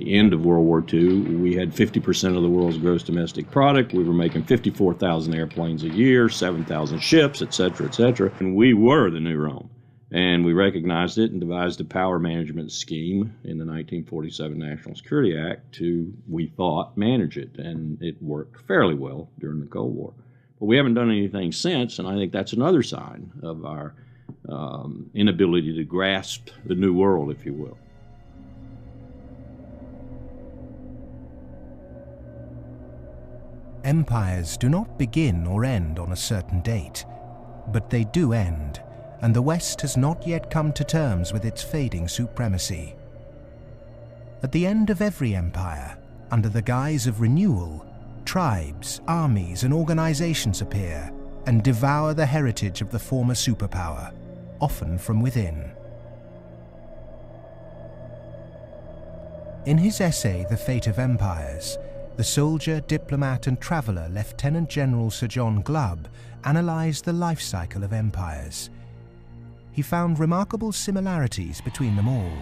the end of World War II, we had 50% of the world's gross domestic product. We were making 54,000 airplanes a year, 7,000 ships, et cetera, and we were the new Rome. And we recognized it and devised a power management scheme in the 1947 National Security Act to, we thought, manage it. And it worked fairly well during the Cold War. But we haven't done anything since, and I think that's another sign of our inability to grasp the new world, if you will. Empires do not begin or end on a certain date, but they do end, and the West has not yet come to terms with its fading supremacy. At the end of every empire, under the guise of renewal, tribes, armies, and organizations appear and devour the heritage of the former superpower, often from within. In his essay, The Fate of Empires, the soldier, diplomat, and traveler Lieutenant General Sir John Glubb analyzed the life cycle of empires. He found remarkable similarities between them all.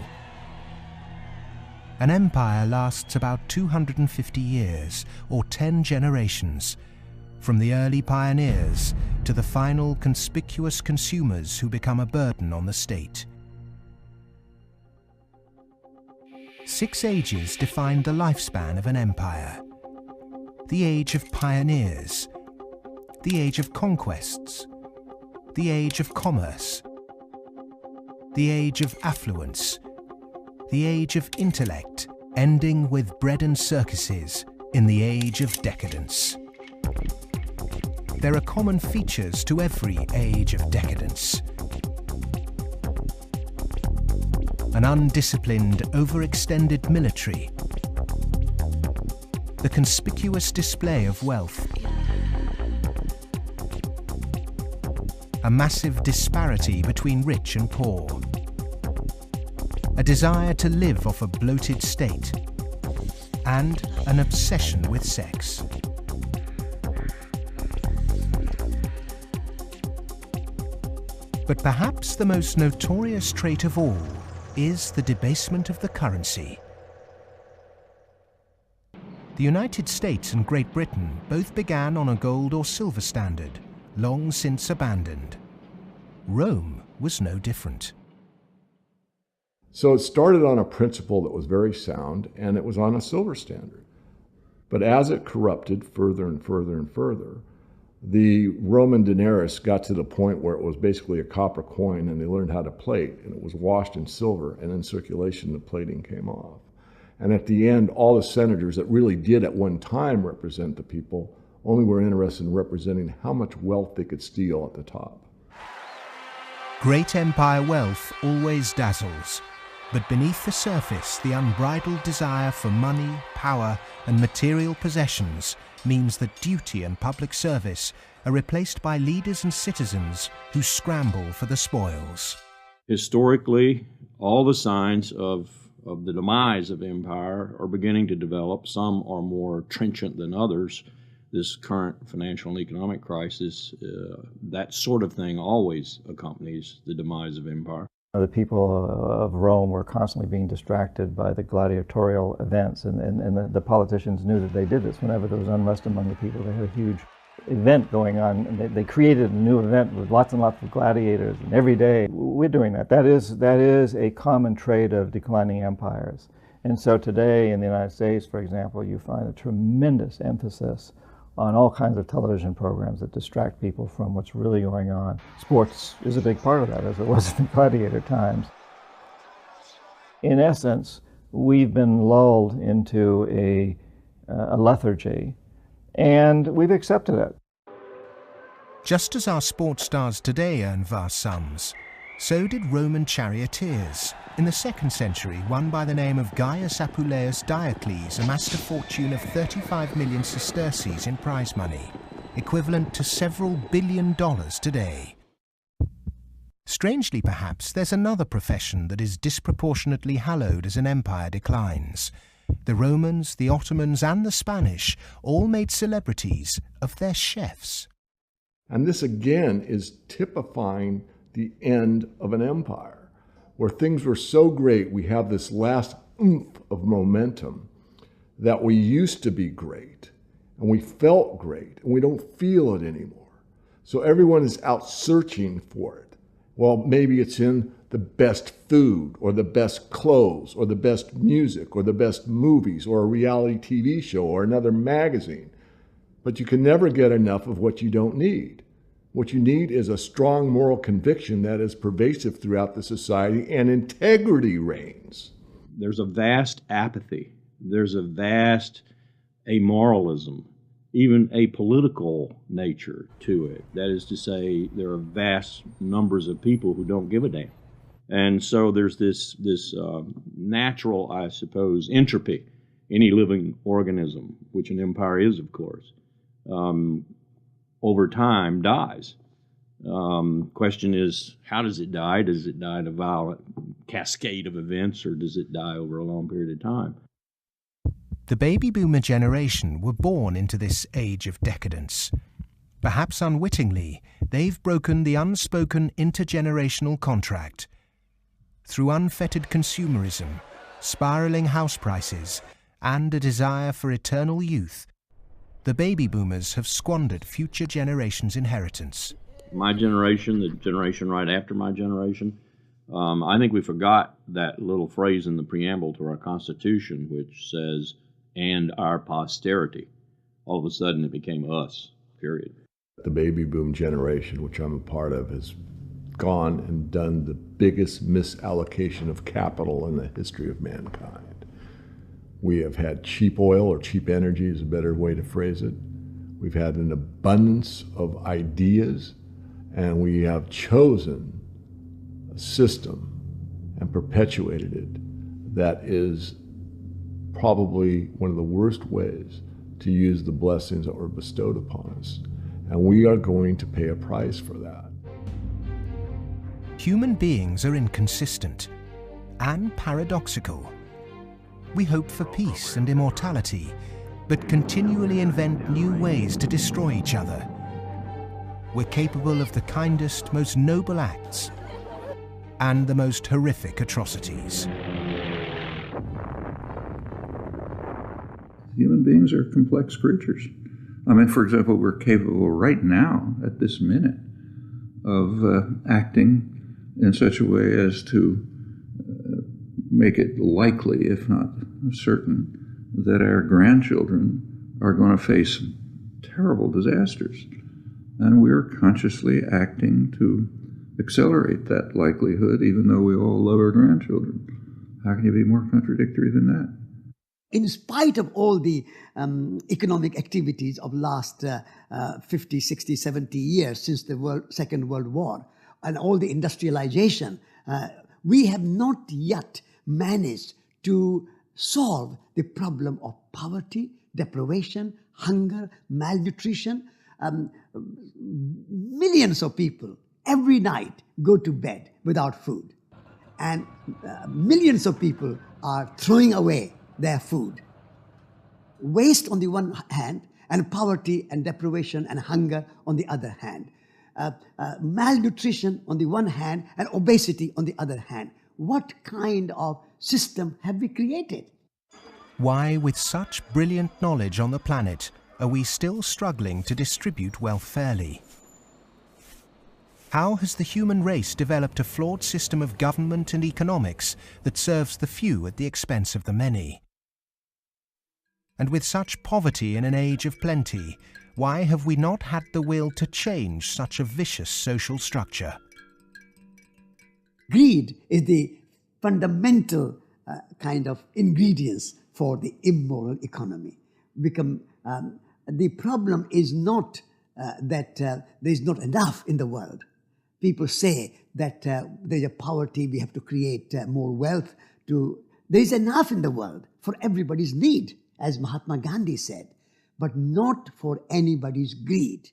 An empire lasts about 250 years, or 10 generations, from the early pioneers to the final conspicuous consumers who become a burden on the state. 6 ages defined the lifespan of an empire. The age of pioneers, the age of conquests, the age of commerce, the age of affluence, the age of intellect, ending with bread and circuses in the age of decadence. There are common features to every age of decadence. An undisciplined, overextended military, the conspicuous display of wealth, a massive disparity between rich and poor, a desire to live off a bloated state, and an obsession with sex. But perhaps the most notorious trait of all is the debasement of the currency. The United States and Great Britain both began on a gold or silver standard, long since abandoned. Rome was no different. So it started on a principle that was very sound, and it was on a silver standard. But as it corrupted further and further and further, the Roman denarius got to the point where it was basically a copper coin, and they learned how to plate, and it was washed in silver, and in circulation the plating came off. And at the end, all the senators that really did at one time represent the people only were interested in representing how much wealth they could steal at the top. Great empire wealth always dazzles, but beneath the surface, the unbridled desire for money, power, and material possessions means that duty and public service are replaced by leaders and citizens who scramble for the spoils. Historically, all the signs of the demise of empire are beginning to develop. Some are more trenchant than others. This current financial and economic crisis, that sort of thing always accompanies the demise of empire. The people of Rome were constantly being distracted by the gladiatorial events, and the politicians knew that they did this. Whenever there was unrest among the people, they had a huge event going on, and they created a new event with lots and lots of gladiators, and every day we're doing that. That is a common trait of declining empires. And so today in the United States, for example, you find a tremendous emphasis on all kinds of television programs that distract people from what's really going on. Sports is a big part of that, as it was in the gladiator times. In essence, we've been lulled into a lethargy, and we've accepted it. Just as our sports stars today earn vast sums, so did Roman charioteers. In the 2nd century, one by the name of Gaius Apuleius Diocles amassed a fortune of 35 million sesterces in prize money, equivalent to several $1 billion today. Strangely, perhaps, there's another profession that is disproportionately hallowed as an empire declines. The Romans, the Ottomans, and the Spanish all made celebrities of their chefs. And this again is typifying the end of an empire, where things were so great. We have this last oomph of momentum that we used to be great and we felt great and we don't feel it anymore. So everyone is out searching for it. Well, maybe it's in the best food or the best clothes or the best music or the best movies or a reality TV show or another magazine. But you can never get enough of what you don't need. What you need is a strong moral conviction that is pervasive throughout the society, and integrity reigns. There's a vast apathy. There's a vast amoralism, even a political nature to it. That is to say, there are vast numbers of people who don't give a damn. And so there's this natural, I suppose, entropy. Any living organism, which an empire is, of course, over time dies. Question is, how does it die? Does it die in a violent cascade of events, or does it die over a long period of time? The baby boomer generation were born into this age of decadence. Perhaps unwittingly, they've broken the unspoken intergenerational contract. Through unfettered consumerism, spiraling house prices, and a desire for eternal youth, the baby boomers have squandered future generations' inheritance. My generation, the generation right after my generation, I think we forgot that little phrase in the preamble to our Constitution, which says, "and our posterity." All of a sudden it became us, period. The baby boom generation, which I'm a part of, has gone and done the biggest misallocation of capital in the history of mankind. We have had cheap oil, or cheap energy is a better way to phrase it. We've had an abundance of ideas, and we have chosen a system and perpetuated it that is probably one of the worst ways to use the blessings that were bestowed upon us. And we are going to pay a price for that. Human beings are inconsistent and paradoxical. We hope for peace and immortality, but continually invent new ways to destroy each other. We're capable of the kindest, most noble acts and the most horrific atrocities. Human beings are complex creatures. I mean, for example, we're capable right now, at this minute, of acting in such a way as to make it likely, if not certain, that our grandchildren are going to face terrible disasters. And we're consciously acting to accelerate that likelihood, even though we all love our grandchildren. How can you be more contradictory than that? In spite of all the economic activities of last 50, 60, 70 years since the Second World War, and all the industrialization, we have not yet managed to solve the problem of poverty, deprivation, hunger, malnutrition. Millions of people every night go to bed without food, and millions of people are throwing away their food. Waste on the one hand, and poverty and deprivation and hunger on the other hand. Malnutrition on the one hand, and obesity on the other hand. What kind of system have we created? Why, with such brilliant knowledge on the planet, are we still struggling to distribute wealth fairly? How has the human race developed a flawed system of government and economics that serves the few at the expense of the many? And with such poverty in an age of plenty, why have we not had the will to change such a vicious social structure? Greed is the fundamental kind of ingredients for the immoral economy. The problem is not that there is not enough in the world. People say that there is poverty, we have to create more wealth. There is enough in the world for everybody's need, as Mahatma Gandhi said, but not for anybody's greed.